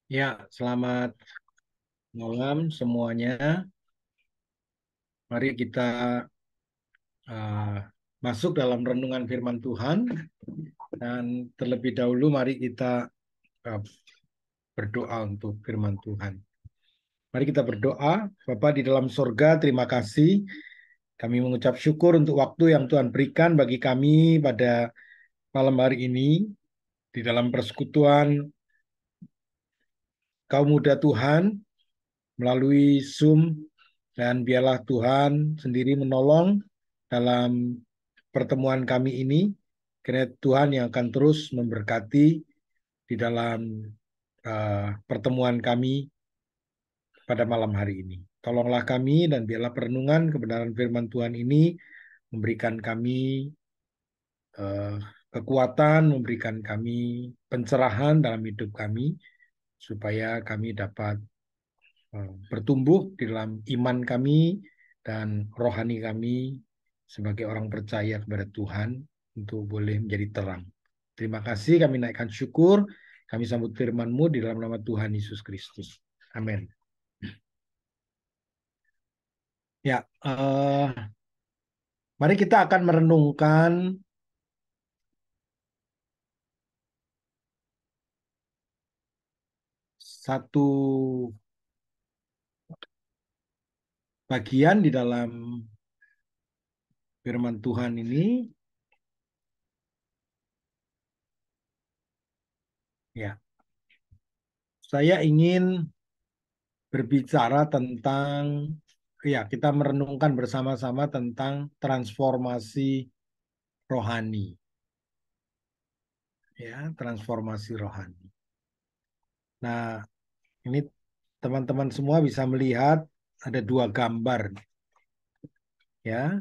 Ya, selamat malam semuanya. Mari kita uh, masuk dalam renungan firman Tuhan dan terlebih dahulu mari kita uh, berdoa untuk firman Tuhan. Mari kita berdoa. Bapa di dalam sorga, terima kasih. Kami mengucap syukur untuk waktu yang Tuhan berikan bagi kami pada malam hari ini di dalam persekutuan kaum muda Tuhan melalui Zoom, dan biarlah Tuhan sendiri menolong dalam pertemuan kami ini, karena Tuhan yang akan terus memberkati di dalam pertemuan kami pada malam hari ini. Tolonglah kami dan biarlah perenungan kebenaran firman Tuhan ini memberikan kami eh, kekuatan, memberikan kami pencerahan dalam hidup kami, supaya kami dapat bertumbuh di dalam iman kami dan rohani kami sebagai orang percaya kepada Tuhan untuk boleh menjadi terang. Terima kasih, kami naikkan syukur, kami sambut firman-Mu di dalam nama Tuhan Yesus Kristus. Amin. Ya, mari kita akan merenungkan satu bagian di dalam firman Tuhan ini. Ya, saya ingin berbicara tentang, ya, kita merenungkan bersama-sama tentang transformasi rohani. Ya, transformasi rohani. Nah, ini teman-teman semua bisa melihat ada dua gambar, ya,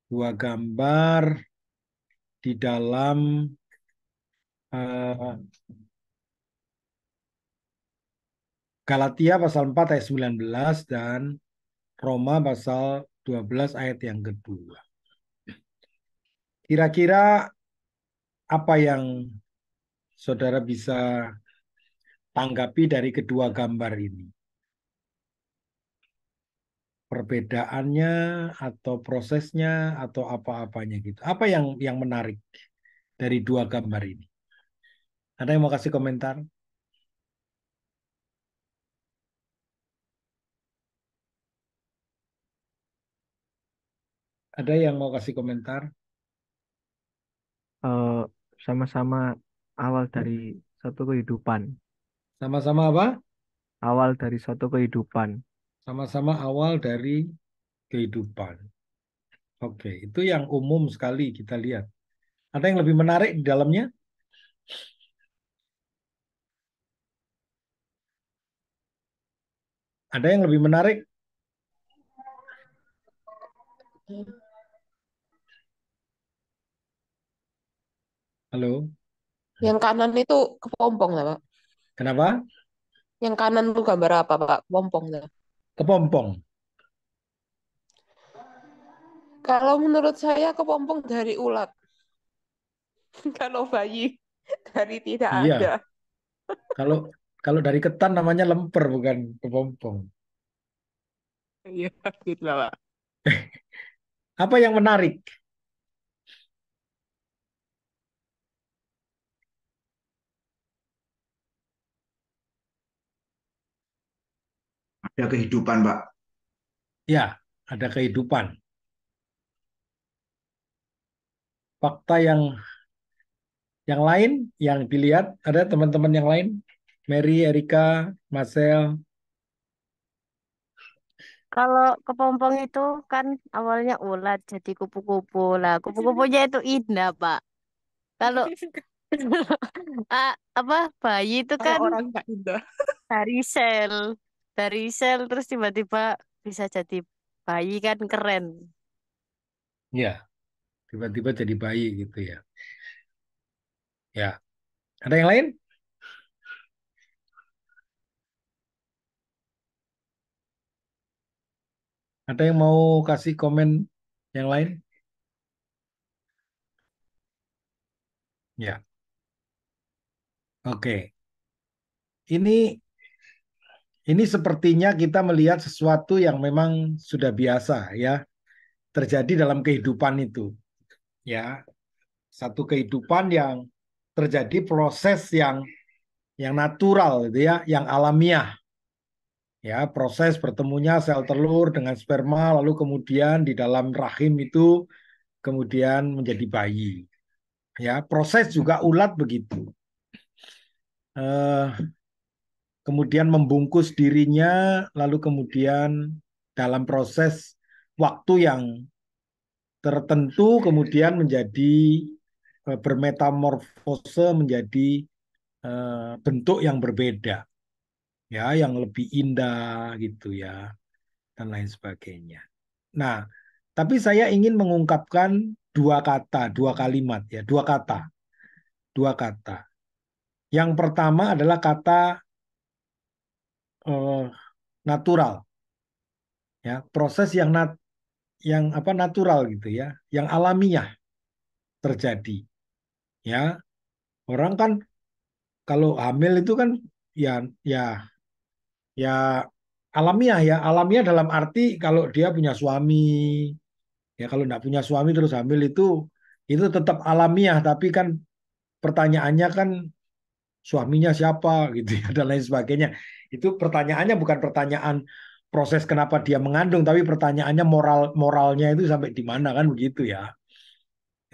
dua gambar di dalam eh, Galatia pasal 4 ayat 19 dan Roma pasal 12 ayat yang kedua. Kira-kira apa yang saudara bisa tanggapi dari kedua gambar ini? Perbedaannya atau prosesnya atau apa-apanya gitu. Apa yang menarik dari dua gambar ini? Ada yang mau kasih komentar? Ada yang mau kasih komentar? eh, Sama-sama awal dari satu kehidupan. Sama-sama apa? Awal dari suatu kehidupan. Sama-sama awal dari kehidupan. Oke, itu yang umum sekali kita lihat. Ada yang lebih menarik di dalamnya? Ada yang lebih menarik? Halo, Yang kanan itu kepompong lah, Pak. kenapa? Yang kanan tuh gambar apa, Pak? Kepompong lah. Kepompong. Kalau menurut saya kepompong dari ulat. Kalau bayi dari tidak ada. Iya, kalau kalau dari ketan namanya lemper bukan kepompong. Iya, gitu lah, Pak. Apa yang menarik? Ada kehidupan, Pak. Ya, ada kehidupan. Fakta yang lain yang dilihat, ada teman-teman yang lain? Mary, Erika, Marcel. Kalau kepompong itu kan awalnya ulat jadi kupu-kupu lah. Kupu-kupunya itu indah, Pak. Kalau apa bayi itu Kalau kan orang nggak indah. dari sel, dari sel terus tiba-tiba bisa jadi bayi kan keren. Ya, tiba-tiba jadi bayi gitu ya. Ya, ada yang lain? Ada yang mau kasih komen yang lain? Ya, oke. ini sepertinya kita melihat sesuatu yang memang sudah biasa ya terjadi dalam kehidupan itu ya. Satu kehidupan yang terjadi proses yang natural gitu ya, yang alamiah. Ya, proses bertemunya sel telur dengan sperma lalu kemudian di dalam rahim itu kemudian menjadi bayi. Ya, proses juga ulat begitu. Kemudian membungkus dirinya lalu kemudian dalam proses waktu yang tertentu kemudian menjadi bermetamorfose menjadi bentuk yang berbeda ya, yang lebih indah gitu ya dan lain sebagainya. Nah, tapi saya ingin mengungkapkan dua kata, dua kalimat ya, dua kata. Dua kata. Yang pertama adalah kata natural. Ya, proses yang apa natural gitu ya, yang alamiah terjadi. Ya, orang kan kalau hamil itu kan ya ya ya alamiah ya, alamiah dalam arti kalau dia punya suami, ya kalau nggak punya suami terus hamil itu tetap alamiah, tapi kan pertanyaannya kan suaminya siapa gitu ya dan lain sebagainya. Itu pertanyaannya bukan pertanyaan proses kenapa dia mengandung, tapi pertanyaannya moralnya itu sampai di mana kan begitu ya.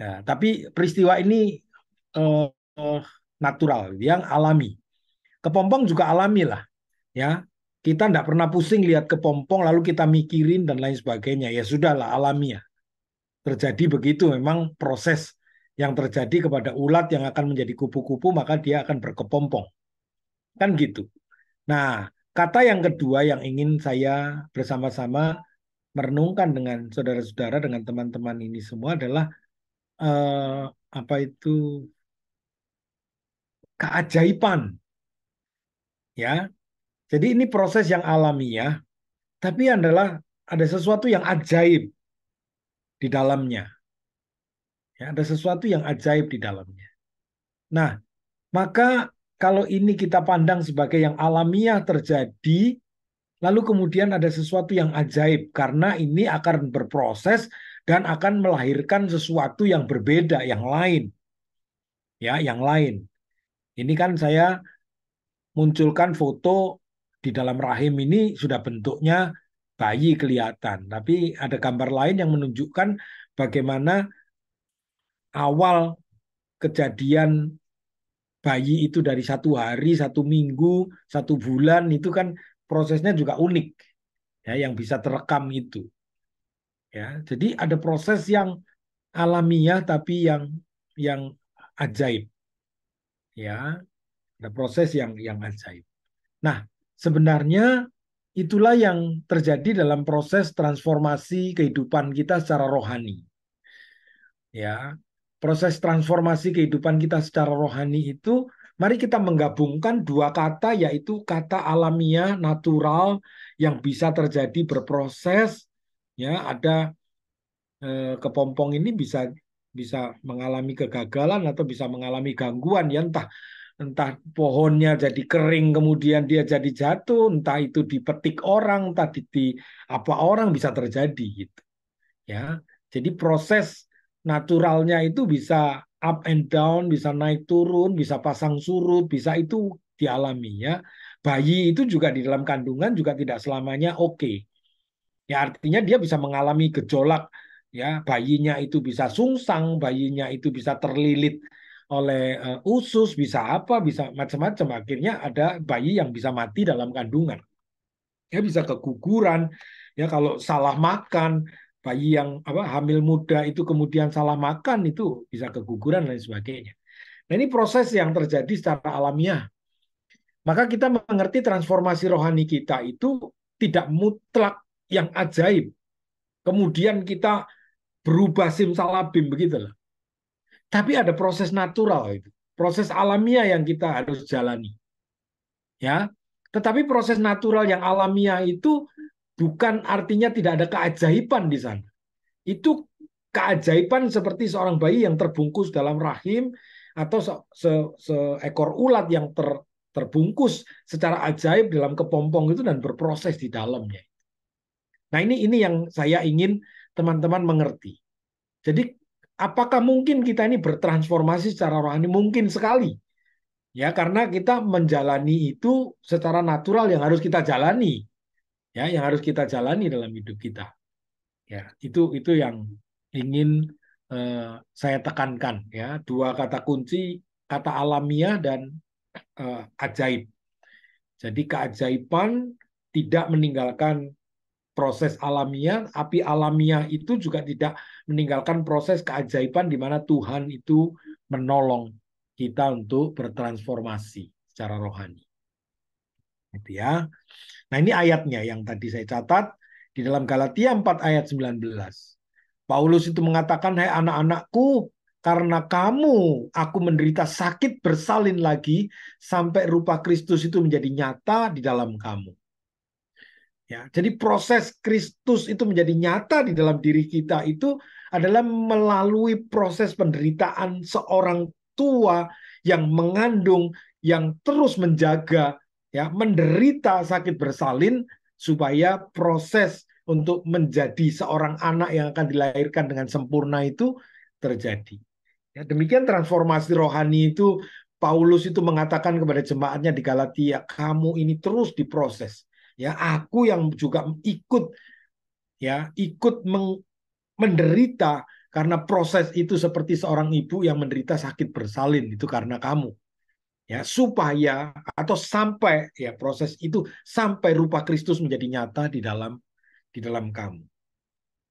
Ya, tapi peristiwa ini eh, eh, natural, yang alami. Kepompong juga alami lah, ya. Kita tidak pernah pusing lihat kepompong lalu kita mikirin dan lain sebagainya. Ya sudahlah, alami ya. Terjadi begitu, memang proses yang terjadi kepada ulat yang akan menjadi kupu-kupu maka dia akan berkepompong. Kan gitu. Nah, kata yang kedua yang ingin saya bersama-sama merenungkan dengan saudara-saudara, dengan teman-teman ini semua adalah eh, apa itu keajaiban, ya. Jadi ini proses yang alamiah, tapi adalah ada sesuatu yang ajaib di dalamnya. Ya, ada sesuatu yang ajaib di dalamnya. Nah, maka kalau ini kita pandang sebagai yang alamiah terjadi, lalu kemudian ada sesuatu yang ajaib karena ini akan berproses dan akan melahirkan sesuatu yang berbeda, yang lain. Ya, yang lain. Ini kan saya munculkan foto di dalam rahim ini sudah bentuknya bayi kelihatan, tapi ada gambar lain yang menunjukkan bagaimana awal kejadian bayi itu dari 1 hari, 1 minggu, 1 bulan itu kan prosesnya juga unik ya, yang bisa terekam itu ya. Jadi ada proses yang alamiah tapi yang ajaib ya, ada proses yang ajaib. Nah, sebenarnya itulah yang terjadi dalam proses transformasi kehidupan kita secara rohani. Ya, proses transformasi kehidupan kita secara rohani itu, mari kita menggabungkan dua kata, yaitu kata alamiah, natural, yang bisa terjadi berproses. Ya, ada kepompong ini bisa bisa mengalami kegagalan atau bisa mengalami gangguan, ya entah entah pohonnya jadi kering kemudian dia jadi jatuh, entah itu dipetik orang, entah di apa orang bisa terjadi gitu ya. Jadi proses naturalnya itu bisa up and down, bisa naik turun, bisa pasang surut, bisa itu dialami ya. Bayi itu juga di dalam kandungan juga tidak selamanya oke. Ya artinya dia bisa mengalami gejolak ya, bayinya itu bisa sungsang, bayinya itu bisa terlilit oleh usus, bisa apa, bisa macam-macam. Akhirnya ada bayi yang bisa mati dalam kandungan. Ya bisa keguguran, ya kalau salah makan, bayi yang apa hamil muda itu kemudian salah makan itu bisa keguguran dan sebagainya. Nah, ini proses yang terjadi secara alamiah. Maka kita mengerti transformasi rohani kita itu tidak mutlak yang ajaib. Kemudian kita berubah simsalabim begitulah. Tapi ada proses natural itu, proses alamiah yang kita harus jalani. Ya. Tetapi proses natural yang alamiah itu bukan artinya tidak ada keajaiban di sana. Itu keajaiban seperti seorang bayi yang terbungkus dalam rahim atau seekor ulat yang terbungkus secara ajaib dalam kepompong itu dan berproses di dalamnya. Nah, ini yang saya ingin teman-teman mengerti. Jadi, apakah mungkin kita ini bertransformasi secara rohani? Mungkin sekali. Ya, karena kita menjalani itu secara natural yang harus kita jalani. Ya, yang harus kita jalani dalam hidup kita. Ya, itu yang ingin saya tekankan, ya. Dua kata kunci, kata alamiah dan ajaib. Jadi keajaiban tidak meninggalkan proses alamiah, api alamiah itu juga tidak meninggalkan proses keajaiban di mana Tuhan itu menolong kita untuk bertransformasi secara rohani. Gitu ya. Nah, ini ayatnya yang tadi saya catat di dalam Galatia 4 ayat 19. Paulus itu mengatakan, "Hai anak-anakku, karena kamu aku menderita sakit bersalin lagi sampai rupa Kristus itu menjadi nyata di dalam kamu." Ya, jadi proses Kristus itu menjadi nyata di dalam diri kita itu adalah melalui proses penderitaan seorang tua yang mengandung, yang terus menjaga, ya, menderita sakit bersalin supaya proses untuk menjadi seorang anak yang akan dilahirkan dengan sempurna itu terjadi. Ya, demikian transformasi rohani itu Paulus itu mengatakan kepada jemaatnya di Galatia, kamu ini terus diproses. Ya, aku yang juga ikut menderita karena proses itu seperti seorang ibu yang menderita sakit bersalin itu karena kamu. Ya, supaya atau sampai ya proses itu sampai rupa Kristus menjadi nyata di dalam kamu.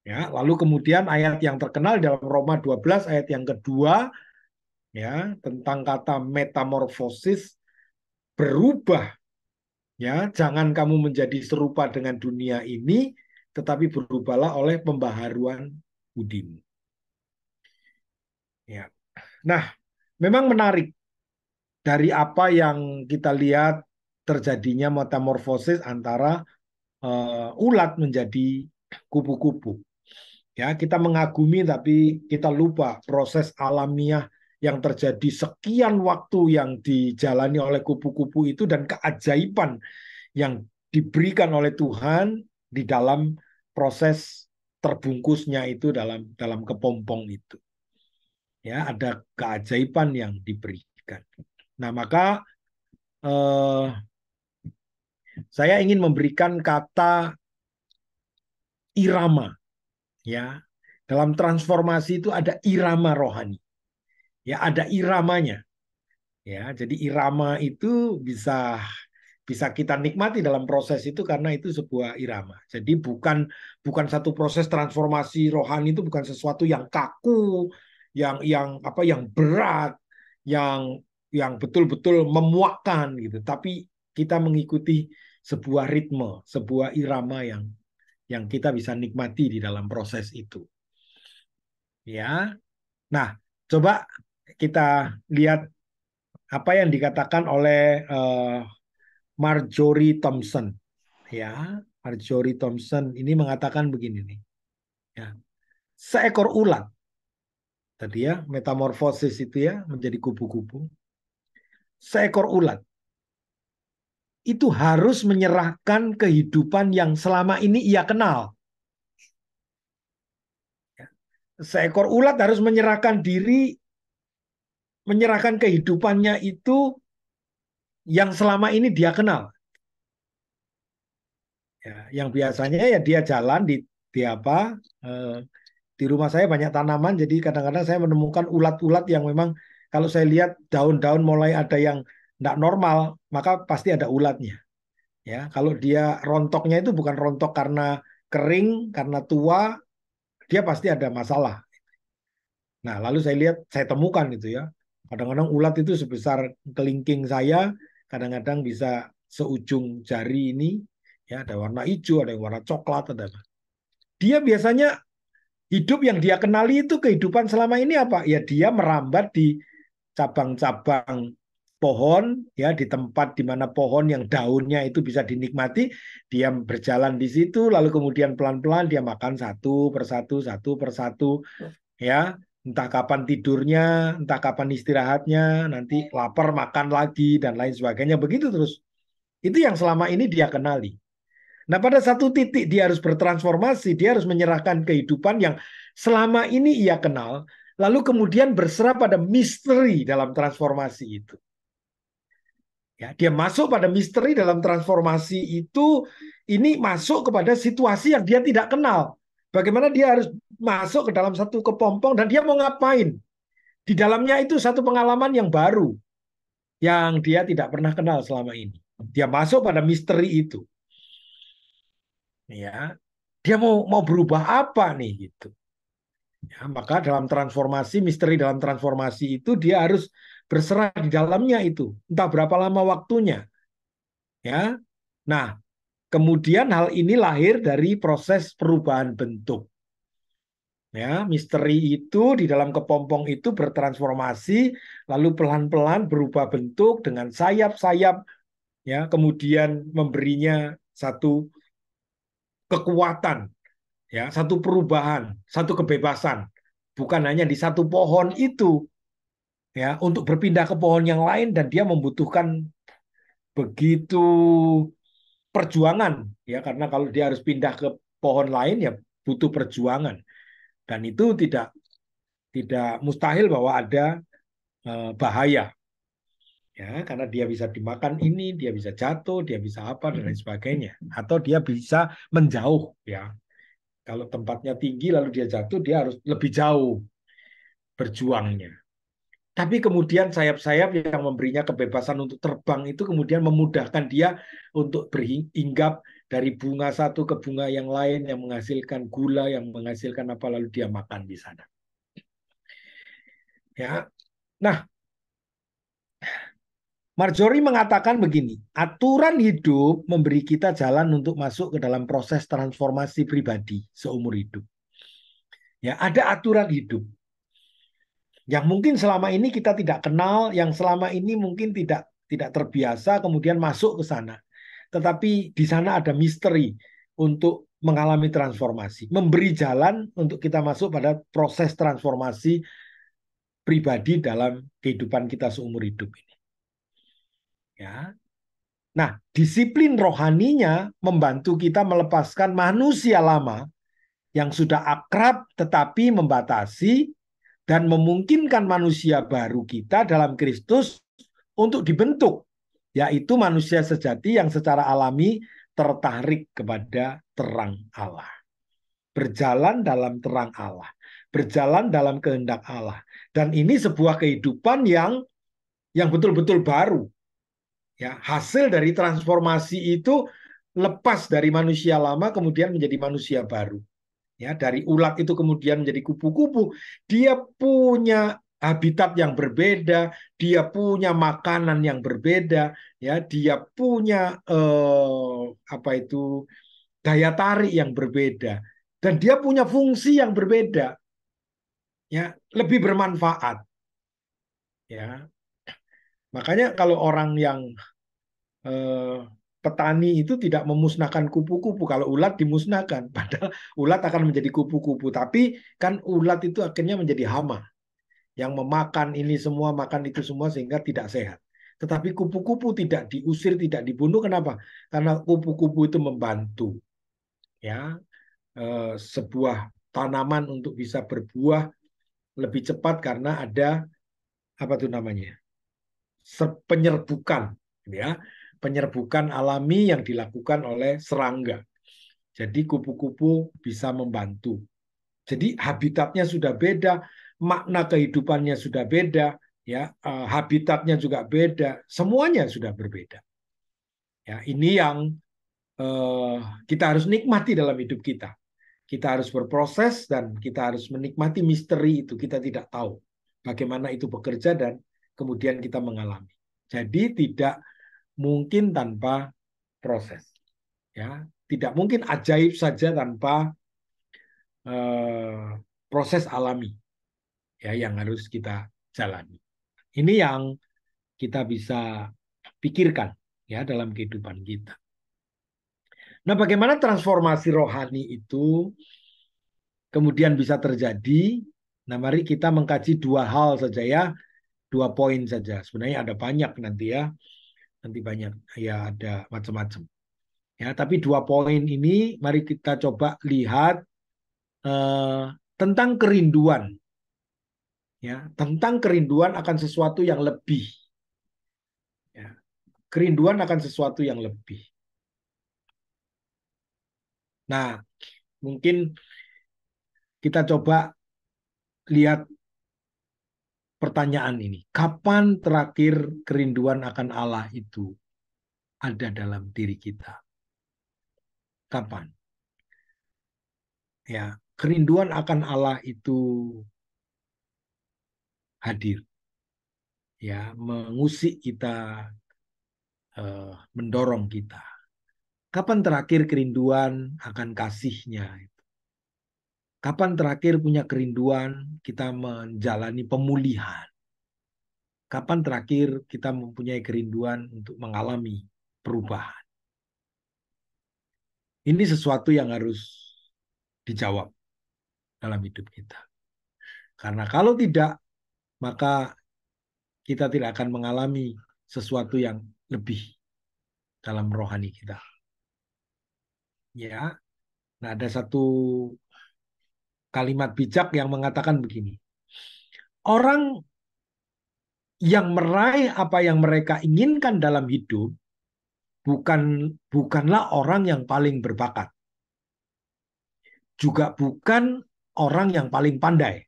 Ya, lalu kemudian ayat yang terkenal dalam Roma 12 ayat yang kedua, ya, tentang kata metamorfosis, berubah. Ya, jangan kamu menjadi serupa dengan dunia ini, tetapi berubahlah oleh pembaharuan budimu. Ya. Nah, memang menarik dari apa yang kita lihat terjadinya metamorfosis antara ulat menjadi kupu-kupu. Ya, kita mengagumi tapi kita lupa proses alamiah yang terjadi sekian waktu yang dijalani oleh kupu-kupu itu dan keajaiban yang diberikan oleh Tuhan di dalam proses terbungkusnya itu dalam kepompong itu. Ya, ada keajaiban yang diberikan. Nah, maka saya ingin memberikan kata irama. Ya, dalam transformasi itu ada irama rohani. Ya, ada iramanya. Ya, jadi irama itu bisa kita nikmati dalam proses itu karena itu sebuah irama. Jadi bukan satu proses transformasi rohani itu bukan sesuatu yang kaku, yang berat, yang betul-betul memuakkan gitu. Tapi kita mengikuti sebuah ritme, sebuah irama yang kita bisa nikmati di dalam proses itu. Ya. Nah, coba kita lihat apa yang dikatakan oleh Marjorie Thompson. Ya, Marjorie Thompson ini mengatakan begini nih. Ya. Seekor ulat tadi ya, metamorfosis itu ya menjadi kupu-kupu. Seekor ulat itu harus menyerahkan kehidupan yang selama ini ia kenal. Seekor ulat harus menyerahkan diri, menyerahkan kehidupannya itu yang selama ini dia kenal. Ya, yang biasanya ya dia jalan di apa? Di rumah saya banyak tanaman, jadi kadang-kadang saya menemukan ulat-ulat yang memang kalau saya lihat daun-daun mulai ada yang tidak normal, maka pasti ada ulatnya. Ya, kalau dia rontoknya itu bukan rontok karena kering, karena tua, dia pasti ada masalah. Nah, lalu saya temukan itu ya. Kadang-kadang ulat itu sebesar kelingking saya, kadang-kadang bisa seujung jari ini, ya ada warna hijau, ada yang warna coklat, ada. Dia biasanya hidup yang dia kenali itu kehidupan selama ini apa? Ya dia merambat di cabang-cabang pohon, ya di tempat di mana pohon yang daunnya itu bisa dinikmati, dia berjalan di situ, lalu kemudian pelan-pelan dia makan satu persatu, ya. Entah kapan tidurnya, entah kapan istirahatnya, nanti lapar makan lagi dan lain sebagainya. Begitu terus. Itu yang selama ini dia kenali. Nah, pada satu titik dia harus bertransformasi, dia harus menyerahkan kehidupan yang selama ini ia kenal, lalu kemudian berserah pada misteri dalam transformasi itu. Ya, dia masuk pada misteri dalam transformasi itu, ini masuk kepada situasi yang dia tidak kenal. Bagaimana dia harus masuk ke dalam satu kepompong dan dia mau ngapain? Di dalamnya itu satu pengalaman yang baru, yang dia tidak pernah kenal selama ini. Dia masuk pada misteri itu. Ya, dia mau berubah apa nih gitu. Ya, maka dalam transformasi, misteri dalam transformasi itu dia harus berserah di dalamnya itu. Entah berapa lama waktunya. Ya. Nah, kemudian hal ini lahir dari proses perubahan bentuk. Ya, misteri itu di dalam kepompong itu bertransformasi, lalu pelan-pelan berubah bentuk dengan sayap-sayap, ya, kemudian memberinya satu kekuatan, ya, satu perubahan, satu kebebasan, bukan hanya di satu pohon itu, ya, untuk berpindah ke pohon yang lain dan dia membutuhkan begitu perjuangan, ya, karena kalau dia harus pindah ke pohon lain ya butuh perjuangan dan itu tidak mustahil bahwa ada bahaya, ya, karena dia bisa dimakan ini, dia bisa jatuh, dia bisa apa dan lain sebagainya, atau dia bisa menjauh, ya. Kalau tempatnya tinggi lalu dia jatuh, dia harus lebih jauh berjuangnya. Tapi kemudian sayap-sayap yang memberinya kebebasan untuk terbang itu kemudian memudahkan dia untuk berhinggap dari bunga satu ke bunga yang lain yang menghasilkan gula, yang menghasilkan apa, lalu dia makan di sana. Ya. Nah, Marjorie mengatakan begini, aturan hidup memberi kita jalan untuk masuk ke dalam proses transformasi pribadi seumur hidup. Ya, ada aturan hidup yang mungkin selama ini kita tidak kenal, yang selama ini mungkin tidak terbiasa, kemudian masuk ke sana. Tetapi di sana ada misteri untuk mengalami transformasi, memberi jalan untuk kita masuk pada proses transformasi pribadi dalam kehidupan kita seumur hidup ini. Ya. Nah, disiplin rohaninya membantu kita melepaskan manusia lama yang sudah akrab tetapi membatasi dan memungkinkan manusia baru kita dalam Kristus untuk dibentuk, yaitu manusia sejati yang secara alami tertarik kepada terang Allah. Berjalan dalam terang Allah, berjalan dalam kehendak Allah. Dan ini sebuah kehidupan yang betul-betul baru. Ya, hasil dari transformasi itu lepas dari manusia lama kemudian menjadi manusia baru. Ya, dari ulat itu kemudian menjadi kupu-kupu. Dia punya habitat yang berbeda, dia punya makanan yang berbeda, ya, dia punya apa itu daya tarik yang berbeda, dan dia punya fungsi yang berbeda, ya, lebih bermanfaat. Ya, makanya kalau orang yang petani itu tidak memusnahkan kupu-kupu, kalau ulat dimusnahkan, padahal ulat akan menjadi kupu-kupu, tapi kan ulat itu akhirnya menjadi hama yang memakan ini semua, makan itu semua sehingga tidak sehat. Tetapi kupu-kupu tidak diusir, tidak dibunuh, kenapa? Karena kupu-kupu itu membantu, ya, sebuah tanaman untuk bisa berbuah lebih cepat karena ada apa itu namanya, penyerbukan, ya, penyerbukan alami yang dilakukan oleh serangga. Jadi kupu-kupu bisa membantu. Jadi habitatnya sudah beda, makna kehidupannya sudah beda, ya, habitatnya juga beda, semuanya sudah berbeda. Ya, ini yang kita harus nikmati dalam hidup kita. Kita harus berproses dan kita harus menikmati misteri itu. Kita tidak tahu bagaimana itu bekerja dan kemudian kita mengalami. Jadi tidak mungkin tanpa proses. Ya, tidak mungkin ajaib saja tanpa proses alami, ya, yang harus kita jalani. Ini yang kita bisa pikirkan, ya, dalam kehidupan kita. Nah, bagaimana transformasi rohani itu kemudian bisa terjadi? Nah, mari kita mengkaji dua hal saja ya, 2 poin saja. Sebenarnya ada banyak nanti ya, nanti banyak ya, ada macam-macam. Ya, tapi 2 poin ini mari kita coba lihat tentang kerinduan. Ya, tentang kerinduan akan sesuatu yang lebih. Ya, kerinduan akan sesuatu yang lebih. Nah, mungkin kita coba lihat pertanyaan ini. Kapan terakhir kerinduan akan Allah itu ada dalam diri kita? Kapan? Ya, kerinduan akan Allah itu hadir. Ya, mengusik kita, mendorong kita. Kapan terakhir kerinduan akan kasih-Nya? Kapan terakhir punya kerinduan kita menjalani pemulihan? Kapan terakhir kita mempunyai kerinduan untuk mengalami perubahan? Ini sesuatu yang harus dijawab dalam hidup kita. Karena kalau tidak, maka kita tidak akan mengalami sesuatu yang lebih dalam rohani kita. Ya, nah ada satu kalimat bijak yang mengatakan begini. Orang yang meraih apa yang mereka inginkan dalam hidup bukanlah orang yang paling berbakat. Juga bukan orang yang paling pandai.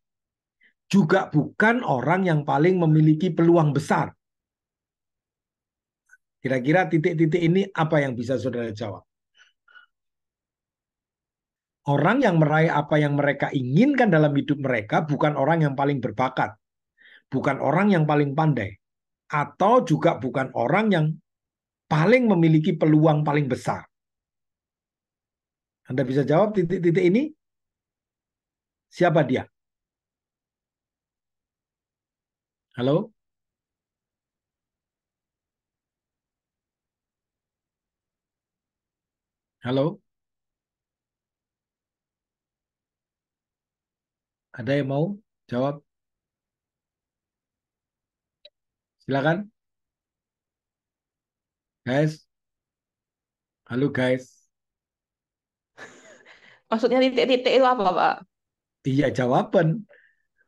Juga bukan orang yang paling memiliki peluang besar. Kira-kira titik-titik ini apa yang bisa saudara jawab? Orang yang meraih apa yang mereka inginkan dalam hidup mereka bukan orang yang paling berbakat. Bukan orang yang paling pandai. Atau juga bukan orang yang paling memiliki peluang paling besar. Anda bisa jawab titik-titik ini? Siapa dia? Halo? Halo? Ada yang mau jawab? Silakan. Guys. Halo guys. Maksudnya titik-titik itu apa, Pak? Iya, jawaban.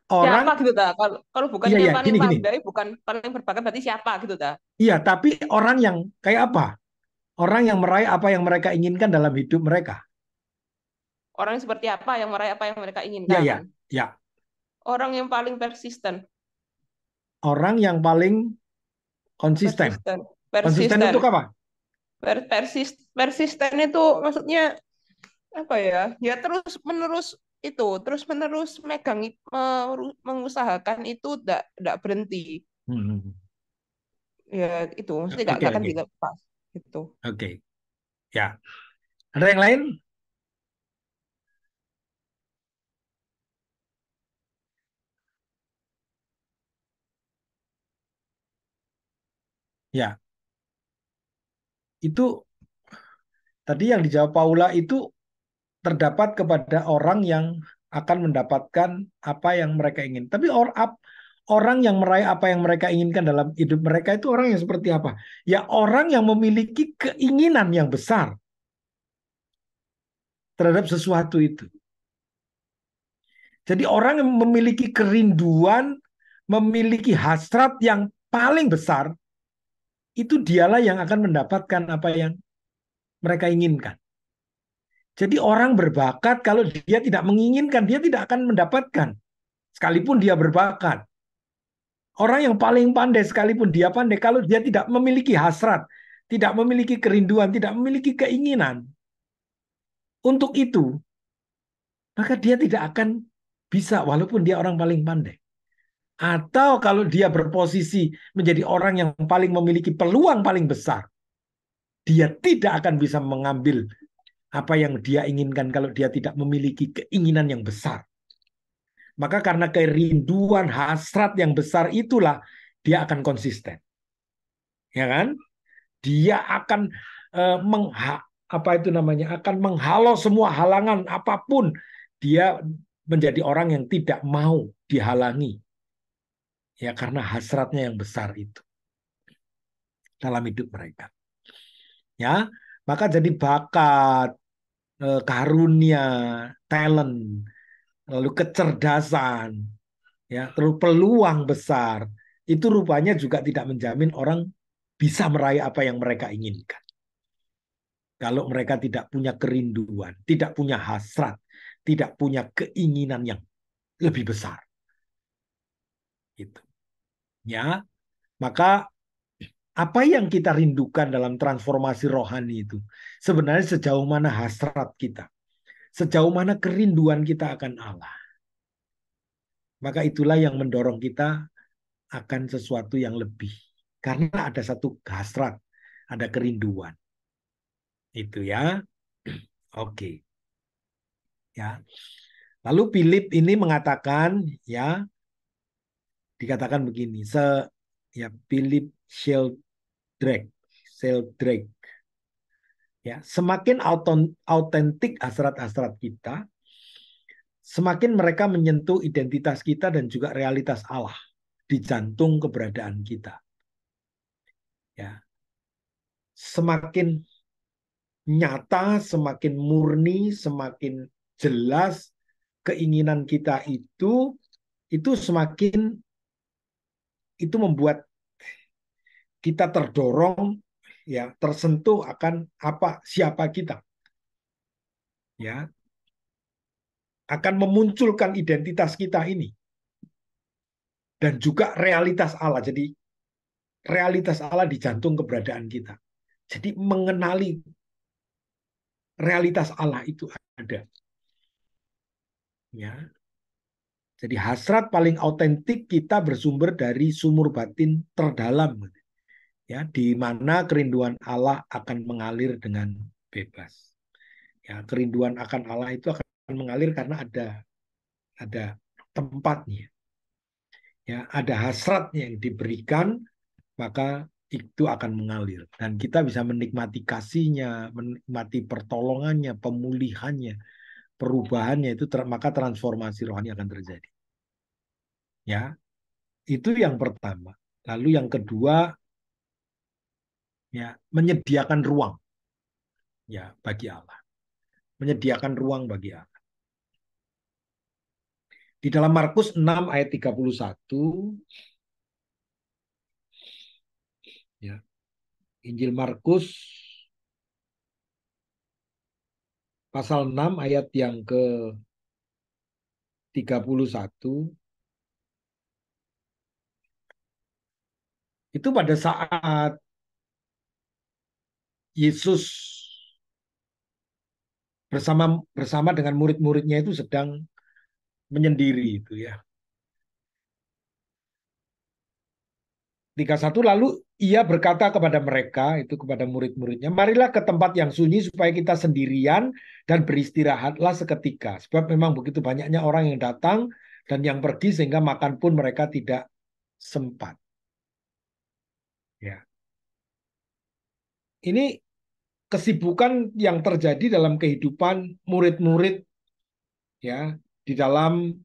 Siapa Orang, gitu dah? Kalau bukan iya, yang iya, paling gini. pandai, bukan paling berbakat, berarti siapa gitu dah? Iya, tapi orang yang kayak apa? Orang yang meraih apa yang mereka inginkan dalam hidup mereka. Orang yang seperti apa yang meraih apa yang mereka Iya, iya, inginkan? ya. Orang yang paling persisten. Orang yang paling konsisten. Persisten. Konsisten Persisten. untuk apa? Persisten itu maksudnya apa ya? Ya terus menerus megang mengusahakan itu tidak berhenti. Hmm. Ya itu maksudnya Oke, nggak akan oke. dilepas gitu. Oke. Ya. Ada yang lain? Ya. Itu tadi yang dijawab Paula itu terdapat kepada orang yang akan mendapatkan apa yang mereka ingin. Tapi orang yang meraih apa yang mereka inginkan dalam hidup mereka itu orang yang seperti apa? Ya orang yang memiliki keinginan yang besar terhadap sesuatu itu. Jadi orang yang memiliki kerinduan, memiliki hasrat yang paling besar, itu dialah yang akan mendapatkan apa yang mereka inginkan. Jadi orang berbakat kalau dia tidak menginginkan, dia tidak akan mendapatkan. Sekalipun dia berbakat. Orang yang paling pandai sekalipun dia pandai, kalau dia tidak memiliki hasrat, tidak memiliki kerinduan, tidak memiliki keinginan untuk itu, maka dia tidak akan bisa walaupun dia orang paling pandai. Atau kalau dia berposisi menjadi orang yang paling memiliki peluang paling besar, dia tidak akan bisa mengambil apa yang dia inginkan kalau dia tidak memiliki keinginan yang besar. Maka karena kerinduan hasrat yang besar itulah dia akan konsisten. Ya kan? Dia akan apa itu namanya? Akan menghalau semua halangan apapun. Dia menjadi orang yang tidak mau dihalangi ya karena hasratnya yang besar itu dalam hidup mereka. Ya, maka jadi bakat, karunia, talent, lalu kecerdasan, ya, terus peluang besar itu rupanya juga tidak menjamin orang bisa meraih apa yang mereka inginkan. Kalau mereka tidak punya kerinduan, tidak punya hasrat, tidak punya keinginan yang lebih besar. Gitu. Ya, maka apa yang kita rindukan dalam transformasi rohani itu sebenarnya sejauh mana hasrat kita, sejauh mana kerinduan kita akan Allah. Maka itulah yang mendorong kita akan sesuatu yang lebih. Karena ada satu hasrat, ada kerinduan. Itu ya. Oke. Ya. Lalu Philip ini mengatakan ya, dikatakan begini, ya Philip Sheldrake, ya, semakin autentik hasrat-hasrat kita, semakin mereka menyentuh identitas kita dan juga realitas Allah di jantung keberadaan kita. Ya. Semakin nyata, semakin murni, semakin jelas keinginan kita itu semakin itu membuat kita terdorong ya, tersentuh akan siapa kita. Ya. Akan memunculkan identitas kita ini. Dan juga realitas Allah. Jadi realitas Allah di jantung keberadaan kita. Jadi mengenali realitas Allah itu ada. Ya. Jadi hasrat paling autentik kita bersumber dari sumur batin terdalam. Ya, di mana kerinduan Allah akan mengalir dengan bebas. Ya, kerinduan akan Allah itu akan mengalir karena ada tempatnya. Ya, ada hasratnya yang diberikan, maka itu akan mengalir dan kita bisa menikmati kasihnya, menikmati pertolongannya, pemulihannya, perubahannya itu maka transformasi rohani akan terjadi. Ya, itu yang pertama. Lalu yang kedua, ya, menyediakan ruang ya bagi Allah. Menyediakan ruang bagi Allah. Di dalam Markus 6 ayat 31, ya, Injil Markus pasal 6 ayat yang ke-31, itu pada saat Yesus bersama dengan murid-muridnya itu sedang menyendiri itu ya. 31, lalu ia berkata kepada mereka, itu kepada murid-muridnya, marilah ke tempat yang sunyi supaya kita sendirian dan beristirahatlah seketika. Sebab memang begitu banyaknya orang yang datang dan yang pergi sehingga makan pun mereka tidak sempat. Ya. Ini kesibukan yang terjadi dalam kehidupan murid-murid ya di dalam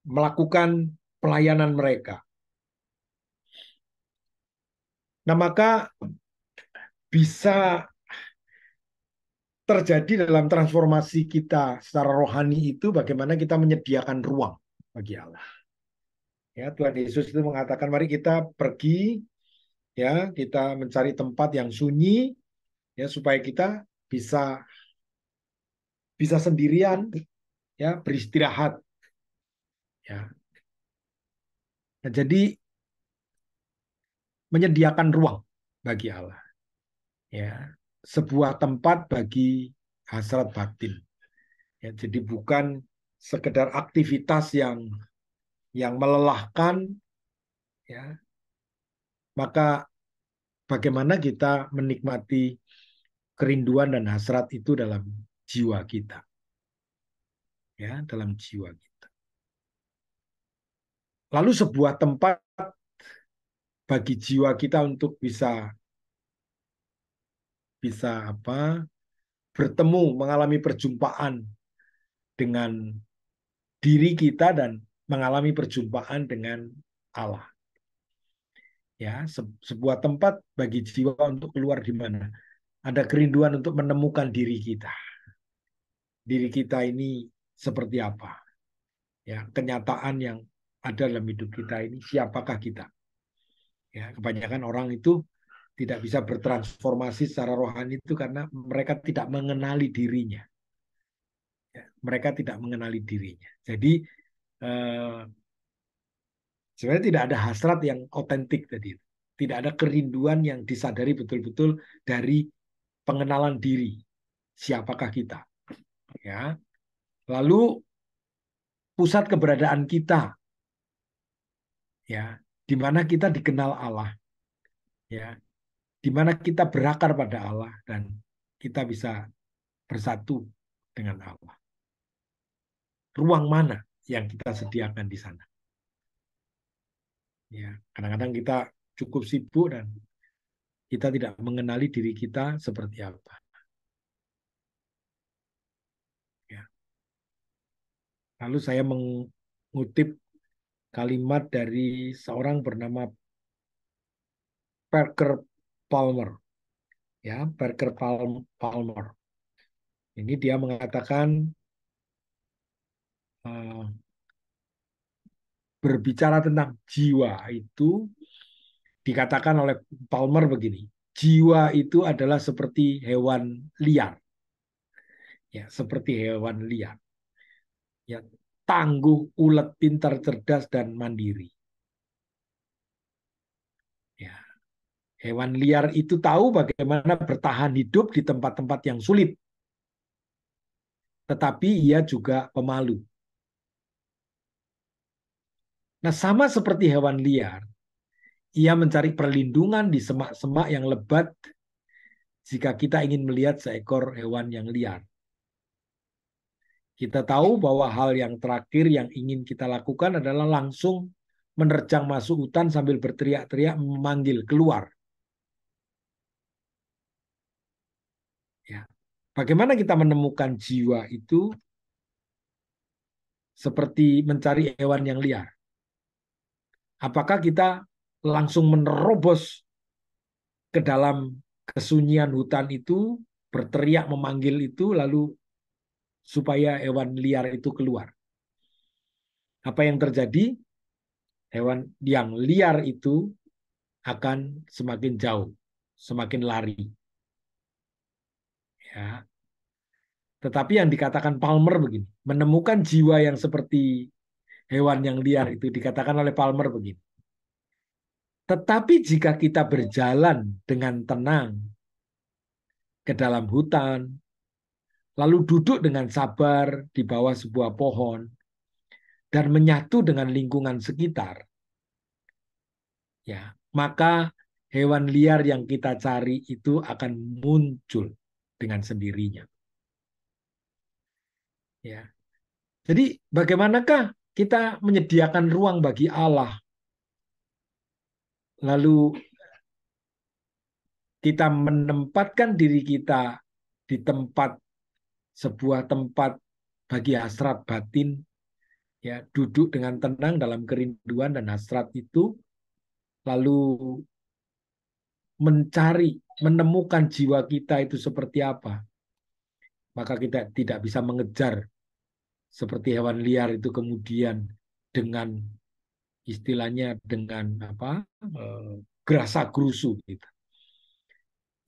melakukan pelayanan mereka. Nah, maka bisa terjadi dalam transformasi kita secara rohani itu bagaimana kita menyediakan ruang bagi Allah. Ya, Tuhan Yesus itu mengatakan mari kita pergi ya, kita mencari tempat yang sunyi ya supaya kita bisa sendirian ya, beristirahat. Ya. Nah, jadi menyediakan ruang bagi Allah. Ya, sebuah tempat bagi hasrat batin. Ya, jadi bukan sekedar aktivitas yang melelahkan, ya. Maka bagaimana kita menikmati kerinduan dan hasrat itu dalam jiwa kita, ya, dalam jiwa kita. Lalu sebuah tempat bagi jiwa kita untuk bisa bertemu, mengalami perjumpaan dengan diri kita dan mengalami perjumpaan dengan Allah. Ya, sebuah tempat bagi jiwa untuk keluar di mana ada kerinduan untuk menemukan diri kita. Diri kita ini seperti apa? Ya, kenyataan yang ada dalam hidup kita ini, siapakah kita? Ya, kebanyakan orang itu tidak bisa bertransformasi secara rohani itu karena mereka tidak mengenali dirinya. Ya, mereka tidak mengenali dirinya. Jadi sebenarnya tidak ada hasrat yang otentik tadi. Tidak ada kerinduan yang disadari betul-betul dari pengenalan diri. Siapakah kita? Ya. Lalu pusat keberadaan kita, ya, di mana kita dikenal Allah, ya, di mana kita berakar pada Allah dan kita bisa bersatu dengan Allah. Ruang mana yang kita sediakan di sana? Ya, kadang-kadang kita cukup sibuk dan kita tidak mengenali diri kita seperti apa. Ya. Lalu saya mengutip kalimat dari seorang bernama Parker Palmer. Ya, Parker Palmer. Ini dia mengatakan berbicara tentang jiwa itu dikatakan oleh Palmer begini. Jiwa itu adalah seperti hewan liar. Ya, seperti hewan liar. Ya, tangguh, ulet, pintar, cerdas, dan mandiri. Ya. Hewan liar itu tahu bagaimana bertahan hidup di tempat-tempat yang sulit. Tetapi ia juga pemalu. Nah, sama seperti hewan liar, ia mencari perlindungan di semak-semak yang lebat jika kita ingin melihat seekor hewan yang liar. Kita tahu bahwa hal yang terakhir yang ingin kita lakukan adalah langsung menerjang masuk hutan sambil berteriak-teriak memanggil keluar. Ya. Bagaimana kita menemukan jiwa itu seperti mencari hewan yang liar? Apakah kita langsung menerobos ke dalam kesunyian hutan itu, berteriak memanggil itu, lalu supaya hewan liar itu keluar? Apa yang terjadi? Hewan yang liar itu akan semakin jauh, semakin lari. Ya. Tetapi yang dikatakan Palmer begini, menemukan jiwa yang seperti hewan yang liar itu dikatakan oleh Palmer begini. Tetapi jika kita berjalan dengan tenang ke dalam hutan, lalu duduk dengan sabar di bawah sebuah pohon, dan menyatu dengan lingkungan sekitar, ya, maka hewan liar yang kita cari itu akan muncul dengan sendirinya. Ya. Jadi bagaimanakah kita menyediakan ruang bagi Allah? Lalu kita menempatkan diri kita di sebuah tempat bagi hasrat batin, ya, duduk dengan tenang dalam kerinduan dan hasrat itu, lalu menemukan jiwa kita itu seperti apa, maka kita tidak bisa mengejar seperti hewan liar itu kemudian dengan istilahnya dengan apa gerasa gerusu gitu.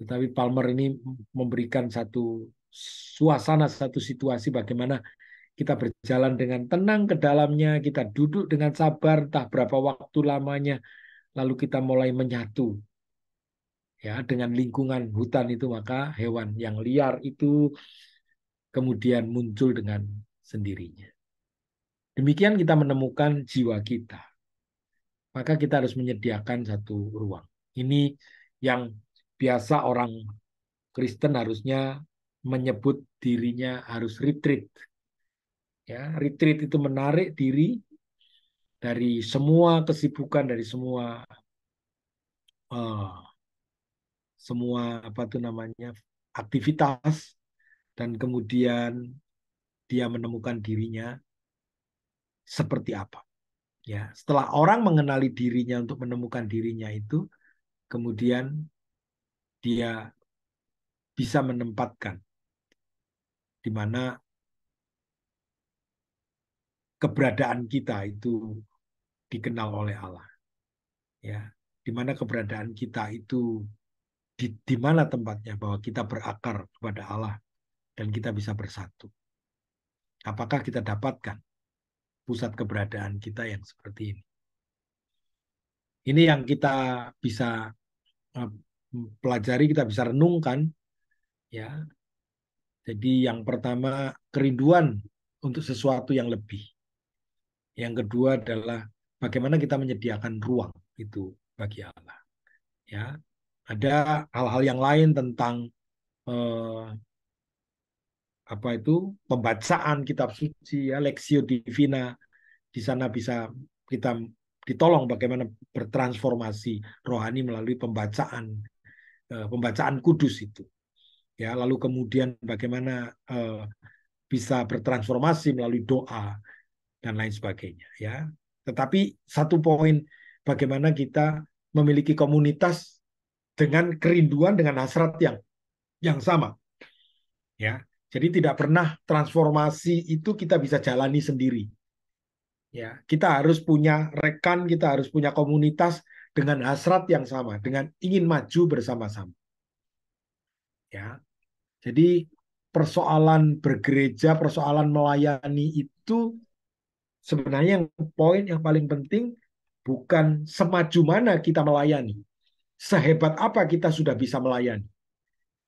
Tetapi Palmer ini memberikan satu suasana, satu situasi bagaimana kita berjalan dengan tenang ke dalamnya, kita duduk dengan sabar, entah berapa waktu lamanya, lalu kita mulai menyatu ya dengan lingkungan hutan itu, maka hewan yang liar itu kemudian muncul dengan sendirinya. Demikian kita menemukan jiwa kita. Maka kita harus menyediakan satu ruang. Ini yang biasa orang Kristen harusnya menyebut dirinya harus retreat. Ya, retreat itu menarik diri dari semua kesibukan, dari semua apa itu namanya aktivitas, dan kemudian dia menemukan dirinya seperti apa. Ya, setelah orang mengenali dirinya untuk menemukan dirinya itu, kemudian dia bisa menempatkan di mana keberadaan kita itu dikenal oleh Allah. Ya, di mana keberadaan kita itu di mana tempatnya bahwa kita berakar kepada Allah dan kita bisa bersatu. Apakah kita dapatkan pusat keberadaan kita yang seperti ini? Ini yang kita bisa pelajari, kita bisa renungkan, ya. Jadi yang pertama kerinduan untuk sesuatu yang lebih. Yang kedua adalah bagaimana kita menyediakan ruang itu bagi Allah. Ya, ada hal-hal yang lain tentang apa itu pembacaan kitab suci, ya, Lexio Divina. Di sana bisa kita ditolong bagaimana bertransformasi rohani melalui pembacaan kudus itu. Ya, lalu kemudian bagaimana bisa bertransformasi melalui doa dan lain sebagainya, ya. Tetapi satu poin, bagaimana kita memiliki komunitas dengan kerinduan, dengan hasrat yang sama, ya. Jadi tidak pernah transformasi itu kita bisa jalani sendiri. Ya, kita harus punya rekan, kita harus punya komunitas dengan hasrat yang sama, dengan ingin maju bersama-sama. Ya. Jadi persoalan bergereja, persoalan melayani itu sebenarnya yang poin yang paling penting bukan semaju mana kita melayani, sehebat apa kita sudah bisa melayani.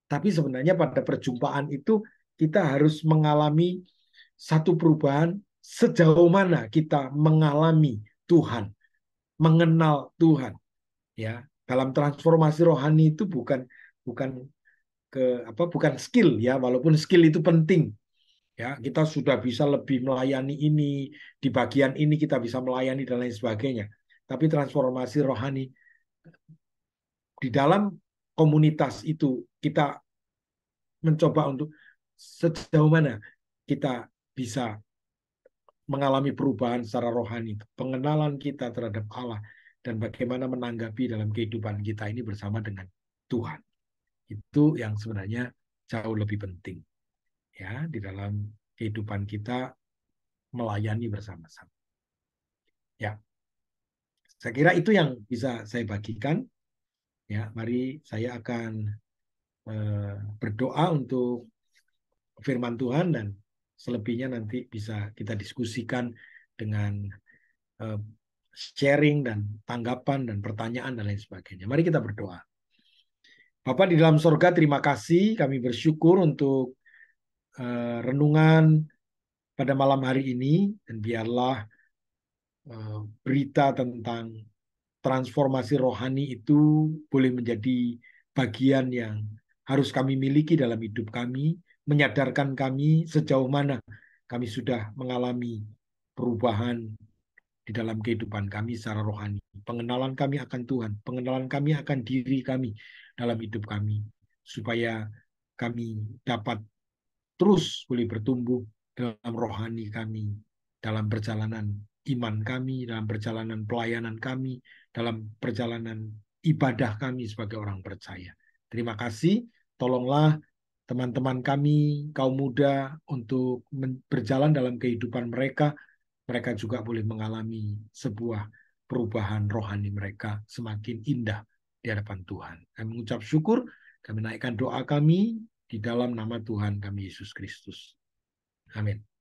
Tapi sebenarnya pada perjumpaan itu kita harus mengalami satu perubahan sejauh mana kita mengalami Tuhan, mengenal Tuhan. Ya, dalam transformasi rohani itu bukan bukan skill, ya, walaupun skill itu penting. Ya, kita sudah bisa lebih melayani ini, di bagian ini kita bisa melayani dan lain sebagainya. Tapi transformasi rohani di dalam komunitas itu kita mencoba untuk sejauh mana kita bisa mengalami perubahan secara rohani, pengenalan kita terhadap Allah, dan bagaimana menanggapi dalam kehidupan kita ini bersama dengan Tuhan. Itu yang sebenarnya jauh lebih penting, ya, di dalam kehidupan kita melayani bersama-sama. Ya, saya kira itu yang bisa saya bagikan. Ya, mari saya akan berdoa untuk firman Tuhan dan selebihnya nanti bisa kita diskusikan dengan sharing dan tanggapan dan pertanyaan dan lain sebagainya. Mari kita berdoa. Bapa di dalam sorga, terima kasih. Kami bersyukur untuk renungan pada malam hari ini, dan biarlah berita tentang transformasi rohani itu boleh menjadi bagian yang harus kami miliki dalam hidup kami, menyadarkan kami sejauh mana kami sudah mengalami perubahan di dalam kehidupan kami secara rohani. Pengenalan kami akan Tuhan, pengenalan kami akan diri kami dalam hidup kami, supaya kami dapat terus boleh bertumbuh dalam rohani kami, dalam perjalanan iman kami, dalam perjalanan pelayanan kami, dalam perjalanan ibadah kami sebagai orang percaya. Terima kasih, tolonglah teman-teman kami, kaum muda, untuk berjalan dalam kehidupan mereka. Mereka juga boleh mengalami sebuah perubahan rohani mereka semakin indah di hadapan Tuhan. Kami mengucap syukur, kami naikkan doa kami di dalam nama Tuhan kami Yesus Kristus. Amin.